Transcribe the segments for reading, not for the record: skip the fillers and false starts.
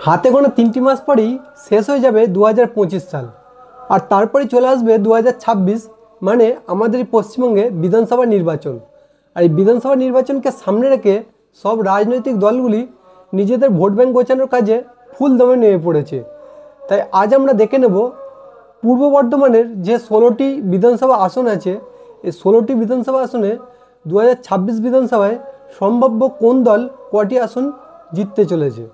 হাতে গোনা 3টি মাস পরেই শেষ হয়ে যাবে 2025 সাল। আর তারপরে চলে আসবে 2026, মানে আমাদের এই পশ্চিমবঙ্গে বিধানসভা নির্বাচন। আর এই বিধানসভা নির্বাচনকে সামনে রেখে সব রাজনৈতিক দলগুলি নিজেদের ভোট ব্যাংক গোছানোর কাজে ফুল দমে নেমে পড়েছে। তাই আজ আমরা দেখে নেব পূর্ব বর্ধমানের যে 16টি বিধানসভা আসন আছে, এই 16টি বিধানসভা আসনে 2026 বিধানসভায় সম্ভাব্য কোন দল কটি আসন জিততে চলেছে।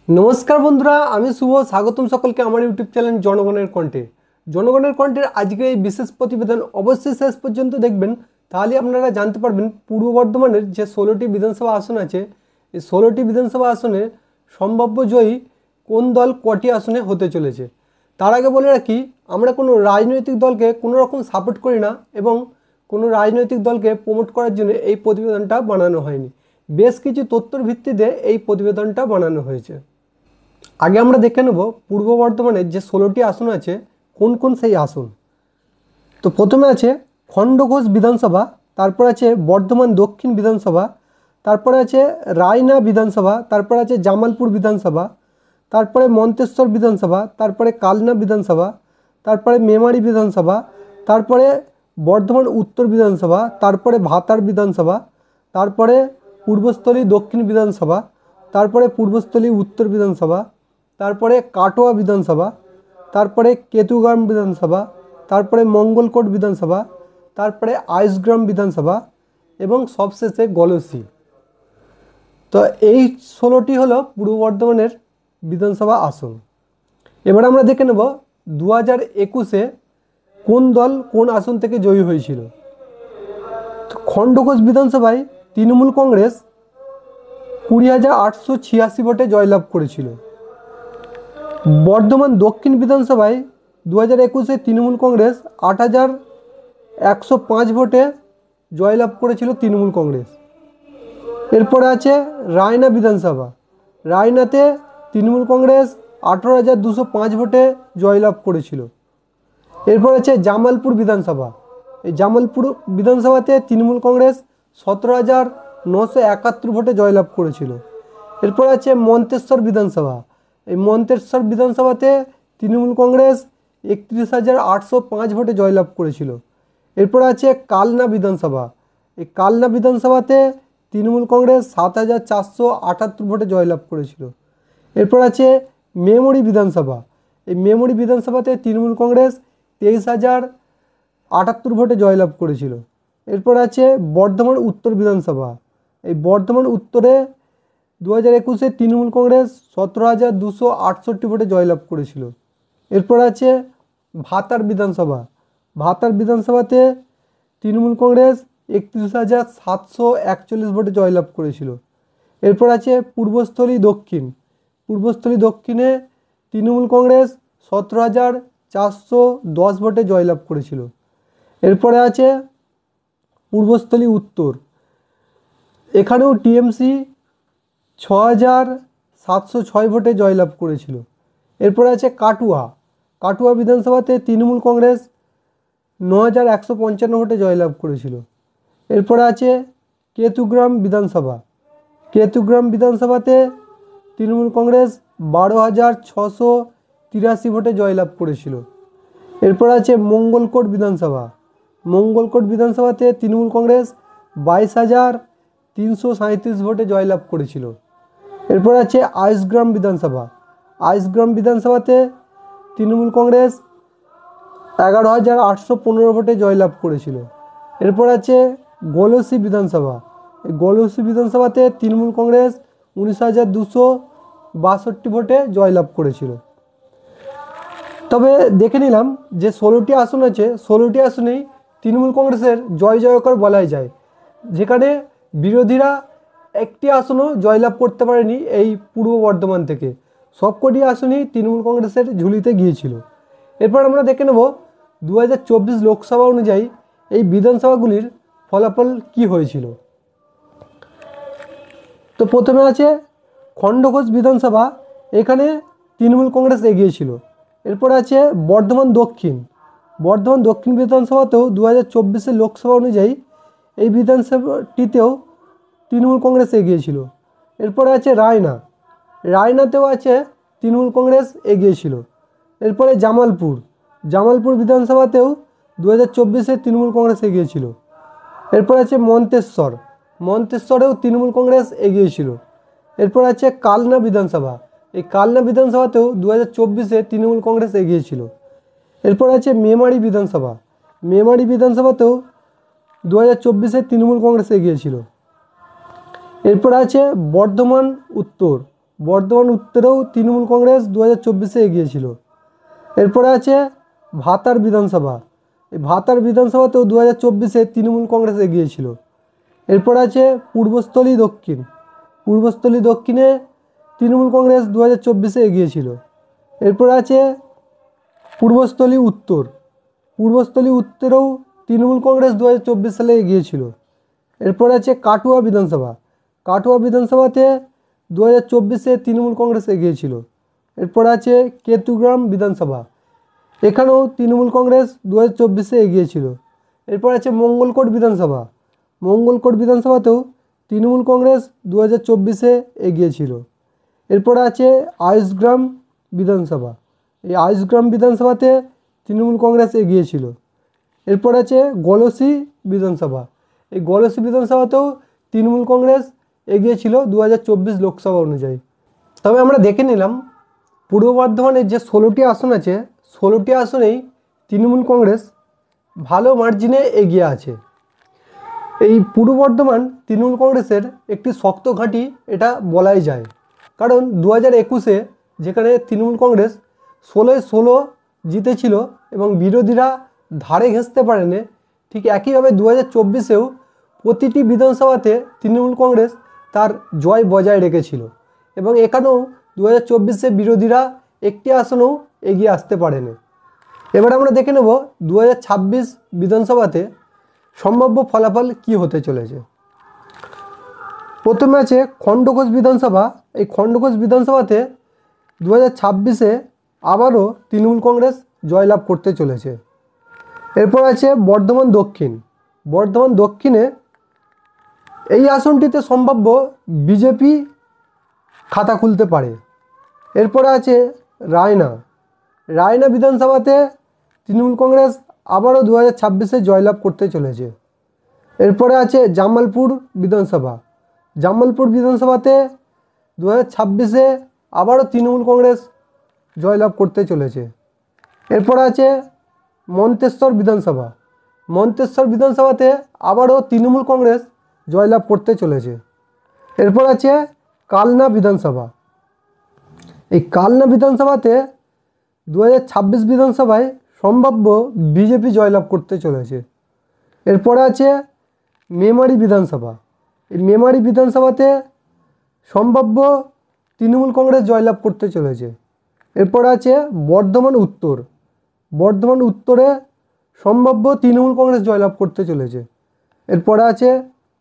নমস্কার বন্ধুরা, আমি শুভ, স্বাগতম সকলকে আমার ইউটিউব চ্যানেল জনগণের কণ্ঠে। জনগণের কণ্ঠের আজকের এই বিশেষ প্রতিবেদন অবশ্যই শেষ পর্যন্ত দেখবেন, তাহলে আপনারা জানতে পারবেন পূর্ব বর্ধমানের যে 16টি বিধানসভা আসন আছে, এই 16টি বিধানসভা আসনে সম্ভাব্য জয়ী কোন দল কটি আসনে হতে চলেছে। তার আগে বলে রাখি, আমরা কোনো রাজনৈতিক দলকে কোনো রকম সাপোর্ট করি না এবং কোনো রাজনৈতিক দলকে প্রমোট করার জন্য এই প্রতিবেদনটা বানানো হয়নি। বেশ কিছু তথ্যের ভিত্তিতে এই প্রতিবেদনটা বানানো হয়েছে। আগে আমরা দেখে নেব পূর্ব বর্ধমানের যে 16টি আসন আছে কোন কোন সেই আসন। তো প্রথমে আছে খণ্ডঘোষ বিধানসভা, তারপর আছে বর্ধমান দক্ষিণ বিধানসভা, তারপরে আছে রায়না বিধানসভা, তারপর আছে জামালপুর বিধানসভা, তারপরে মন্তেশ্বর বিধানসভা, তারপরে কালনা বিধানসভা, তারপরে মেমারি বিধানসভা, তারপরে বর্ধমান উত্তর বিধানসভা, তারপরে ভাতার বিধানসভা, তারপরে পূর্বস্থলী দক্ষিণ বিধানসভা, তারপরে পূর্বস্থলী উত্তর বিধানসভা, তারপরে কাটোয়া বিধানসভা, তারপরে কেতুগ্রাম বিধানসভা, তারপরে মঙ্গলকোট বিধানসভা, তারপরে আইসগ্রাম বিধানসভা এবং সবশেষে গলসি। তো এই 16টি হলো পূর্ব বর্ধমানের বিধানসভা আসন। এবার আমরা দেখে নেব 2021-এ কোন দল কোন আসন থেকে জয়ী হয়েছিল। খণ্ডঘোষ বিধানসভায় তৃণমূল কংগ্রেস 20,886 ভোটে জয়লাভ করেছিল। বর্ধমান দক্ষিণ বিধানসভায় 2021-এ তৃণমূল কংগ্রেস 8,105 ভোটে জয়লাভ করেছিল তৃণমূল কংগ্রেস। এরপরে আছে রায়না বিধানসভা, রায়নাতে তৃণমূল কংগ্রেস 18,205 ভোটে জয়লাভ করেছিল। এরপর আছে জামালপুর বিধানসভা, এই জামালপুর বিধানসভাতে তৃণমূল কংগ্রেস 17,971 ভোটে জয়লাভ করেছিল। এরপর আছে মন্তেশ্বর বিধানসভা, এই মন্তেশ্বর বিধানসভাতে তৃণমূল কংগ্রেস 31,805 ভোটে জয়লাভ করেছিল। এরপর আছে কালনা বিধানসভা, এই কালনা বিধানসভাতে তৃণমূল কংগ্রেস 7,478 ভোটে জয়লাভ করেছিল। এরপর আছে মেমরি বিধানসভা, এই মেমরি বিধানসভাতে তৃণমূল কংগ্রেস 23,078 ভোটে জয়লাভ করেছিল। এরপর আছে বর্ধমান উত্তর বিধানসভা, এই বর্ধমান উত্তরে 2021-এ তৃণমূল কংগ্রেস 17,268 ভোটে জয়লাভ করেছিল। এরপর আছে ভাতার বিধানসভা, ভাতার বিধানসভাতে তৃণমূল কংগ্রেস 31,741 ভোটে জয়লাভ করেছিল। এরপর আছে পূর্বস্থলী দক্ষিণ, পূর্বস্থলী দক্ষিণে তৃণমূল কংগ্রেস 17,410 ভোটে জয়লাভ করেছিল। এরপরে আছে পূর্বস্থলী উত্তর, এখানেও টিএমসি 6,706 ভোটে জয়লাভ করেছিল। এরপরে আছে কাটুয়া, কাটুয়া বিধানসভাতে তৃণমূল কংগ্রেস 9,155 ভোটে জয়লাভ করেছিল। এরপরে আছে কেতুগ্রাম বিধানসভা, কেতুগ্রাম বিধানসভাতে তৃণমূল কংগ্রেস 12,683 ভোটে জয়লাভ করেছিল। এরপর আছে মঙ্গলকোট বিধানসভা, মঙ্গলকোট বিধানসভাতে তৃণমূল কংগ্রেস 22,337 ভোটে জয়লাভ করেছিল। এরপর আছে আইসগ্রাম বিধানসভা, আইসগ্রাম বিধানসভাতে তৃণমূল কংগ্রেস 11,815 ভোটে জয়লাভ করেছিল। এরপর আছে গলসি বিধানসভা, এই গলসি বিধানসভাতে তৃণমূল কংগ্রেস 19,262 ভোটে জয়লাভ করেছিল। তবে দেখে নিলাম যে 16টি আসন আছে, 16টি আসনেই তৃণমূল কংগ্রেসের জয় জয়কার বলাই যায়, যেখানে বিরোধীরা একটি আসনও জয়লাভ করতে পারেনি এই পূর্ব বর্ধমান থেকে। সবকটি আসনই তৃণমূল কংগ্রেসের ঝুলিতে গিয়েছিল। এরপর আমরা দেখে নেব 2024 লোকসভা অনুযায়ী এই বিধানসভাগুলির ফলাফল কি হয়েছিল। তো প্রথমে আছে খণ্ডঘোষ বিধানসভা, এখানে তৃণমূল কংগ্রেস এগিয়েছিল। এরপর আছে বর্ধমান দক্ষিণ, বর্ধমান দক্ষিণ বিধানসভাতেও 2024 লোকসভা অনুযায়ী এই বিধানসভাটিতেও তৃণমূল কংগ্রেস এগিয়েছিল। এরপরে আছে রায়না, রায়নাতেও আছে তৃণমূল কংগ্রেস এগিয়ে ছিল। এরপরে জামালপুর বিধানসভাতেও 2024-এ তৃণমূল কংগ্রেস এগিয়ে ছিল। এরপর আছে মন্তেশ্বরেও তৃণমূল কংগ্রেস এগিয়ে ছিল। এরপর আছে কালনা বিধানসভা, এই কালনা বিধানসভাতেও 2024-এ তৃণমূল কংগ্রেস এগিয়ে ছিল। এরপর আছে মেমারি বিধানসভাতেও 2024-এ তৃণমূল কংগ্রেস এগিয়ে ছিল। এরপর আছে বর্ধমান উত্তরেও তৃণমূল কংগ্রেস 2024-এ এগিয়ে ছিল। এরপরে আছে ভাতার বিধানসভা, এই ভাতার বিধানসভাতেও 2024-এ তৃণমূল কংগ্রেস এগিয়ে ছিল। এরপর আছে পূর্বস্থলী দক্ষিণে তৃণমূল কংগ্রেস 2024-এ এগিয়ে ছিল। এরপর আছে পূর্বস্থলী উত্তরেও তৃণমূল কংগ্রেস 2024 সালে এগিয়ে ছিল। এরপর আছে কাটুয়া বিধানসভাতে 2024-এ তৃণমূল কংগ্রেস এগিয়ে ছিল। এরপর আছে কেতুগ্রাম বিধানসভা, এখানেও তৃণমূল কংগ্রেস 2024-এ এগিয়ে ছিল। এরপর আছে মঙ্গলকোট বিধানসভাতেও তৃণমূল কংগ্রেস 2024-এ এগিয়ে ছিল। এরপর আছে আইসগ্রাম বিধানসভা, এই আইসগ্রাম বিধানসভাতে তৃণমূল কংগ্রেস এগিয়ে ছিল। এরপর আছে গলসি বিধানসভা, এই গলসি বিধানসভাতেও তৃণমূল কংগ্রেস এগিয়ে ছিল 2024 লোকসভা অনুযায়ী। তবে আমরা দেখে নিলাম পূর্ব বর্ধমানের যে 16টি আসন আছে, 16টি আসনেই তৃণমূল কংগ্রেস ভালো মার্জিনে এগিয়ে আছে। এই পূর্ব বর্ধমান তৃণমূল কংগ্রেসের একটি শক্ত ঘাঁটি এটা বলাই যায়, কারণ 2021-এ যেখানে তৃণমূল কংগ্রেস 16-16 জিতেছিল এবং বিরোধীরা ধারে ঘেঁষতে পারেনি, ঠিক একইভাবে 2024-এও প্রতিটি বিধানসভাতে তৃণমূল কংগ্রেস তার জয় বজায় রেখেছিল এবং এখানেও 2024-এ বিরোধীরা একটি আসনেও এগিয়ে আসতে পারেনি। এবার আমরা দেখে নেব 2026 বিধানসভাতে সম্ভাব্য ফলাফল কি হতে চলেছে। প্রথমে আছে খণ্ডঘোষ বিধানসভা, এই খণ্ডঘোষ বিধানসভাতে 2026-এ আবারও তৃণমূল কংগ্রেস জয়লাভ করতে চলেছে। এরপর আছে বর্ধমান দক্ষিণে এই আসনটিতে সম্ভাব্য বিজেপি খাতা খুলতে পারে। এরপরে আছে রায়না বিধানসভাতে তৃণমূল কংগ্রেস আবারও 2026-এ জয়লাভ করতে চলেছে। এরপরে আছে জামালপুর বিধানসভাতে 2026-এ আবারও তৃণমূল কংগ্রেস জয়লাভ করতে চলেছে। এরপরে আছে মন্তেশ্বর বিধানসভাতে আবারও তৃণমূল কংগ্রেস জয়লাভ করতে চলেছে। এরপর আছে কালনা বিধানসভা, এই কালনা বিধানসভাতে 2026 বিধানসভায় সম্ভাব্য বিজেপি জয়লাভ করতে চলেছে। এরপরে আছে মেমারি বিধানসভা, এই মেমারি বিধানসভাতে সম্ভাব্য তৃণমূল কংগ্রেস জয়লাভ করতে চলেছে। এরপর আছে বর্ধমান উত্তরে সম্ভাব্য তৃণমূল কংগ্রেস জয়লাভ করতে চলেছে। এরপরে আছে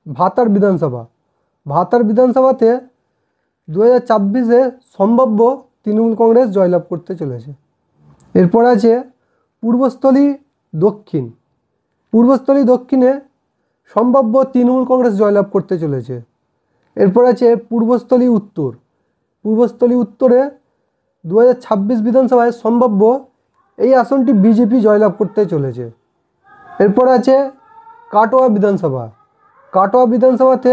ভাতার বিধানসভাতে 2026-এ সম্ভাব্য তৃণমূল কংগ্রেস জয়লাভ করতে চলেছে। এরপর আছে পূর্বস্থলী দক্ষিণে সম্ভাব্য তৃণমূল কংগ্রেস জয়লাভ করতে চলেছে। এরপর আছে পূর্বস্থলী উত্তরে 2026 বিধানসভায় সম্ভাব্য এই আসনটি বিজেপি জয়লাভ করতে চলেছে। এরপর আছে কাটোয়া বিধানসভাতে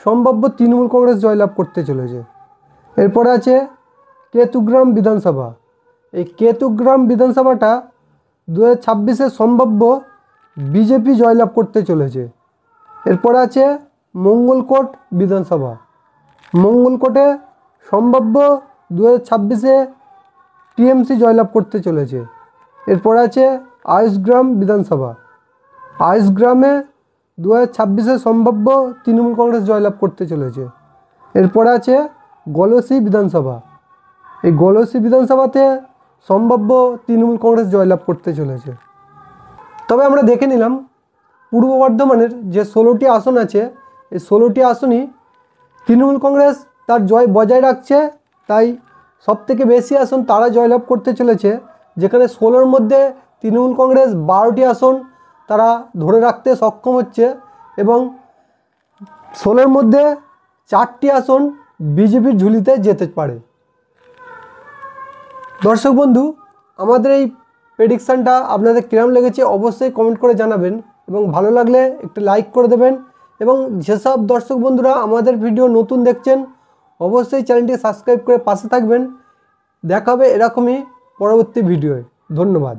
সম্ভাব্য তৃণমূল কংগ্রেস জয়লাভ করতে চলেছে। এরপর আছে কেতুগ্রাম বিধানসভা, এই কেতুগ্রাম বিধানসভাটা 2026-এ সম্ভাব্য বিজেপি জয়লাভ করতে চলেছে। এরপর আছে মঙ্গলকোটে সম্ভাব্য 2026-এ টিএমসি জয়লাভ করতে চলেছে। এরপর আছে আইসগ্রামে 2026-এ সম্ভাব্য তৃণমূল কংগ্রেস জয়লাভ করতে চলেছে। এরপর আছে গলসি বিধানসভা, এই গলসি বিধানসভাতে সম্ভাব্য তৃণমূল কংগ্রেস জয়লাভ করতে চলেছে। তবে আমরা দেখে নিলাম পূর্ব বর্ধমানের যে 16টি আসন আছে, এই 16টি আসনই তৃণমূল কংগ্রেস তার জয় বজায় রাখছে, তাই সবথেকে বেশি আসন তারা জয়লাভ করতে চলেছে, যেখানে 16-র মধ্যে তৃণমূল কংগ্রেস 12টি আসন তারা ধরে রাখতে সক্ষম হচ্ছে এবং 16-র মধ্যে 4টি আসন বিজেপির ঝুলিতে যেতে পারে। দর্শক বন্ধু, আমাদের এই প্রেডিকশানটা আপনাদের কিরম লেগেছে অবশ্যই কমেন্ট করে জানাবেন এবং ভালো লাগলে একটু লাইক করে দেবেন। এবং যেসব দর্শক বন্ধুরা আমাদের ভিডিও নতুন দেখছেন অবশ্যই চ্যানেলটি সাবস্ক্রাইব করে পাশে থাকবেন। দেখা হবে এরকমই পরবর্তী ভিডিওয়। ধন্যবাদ।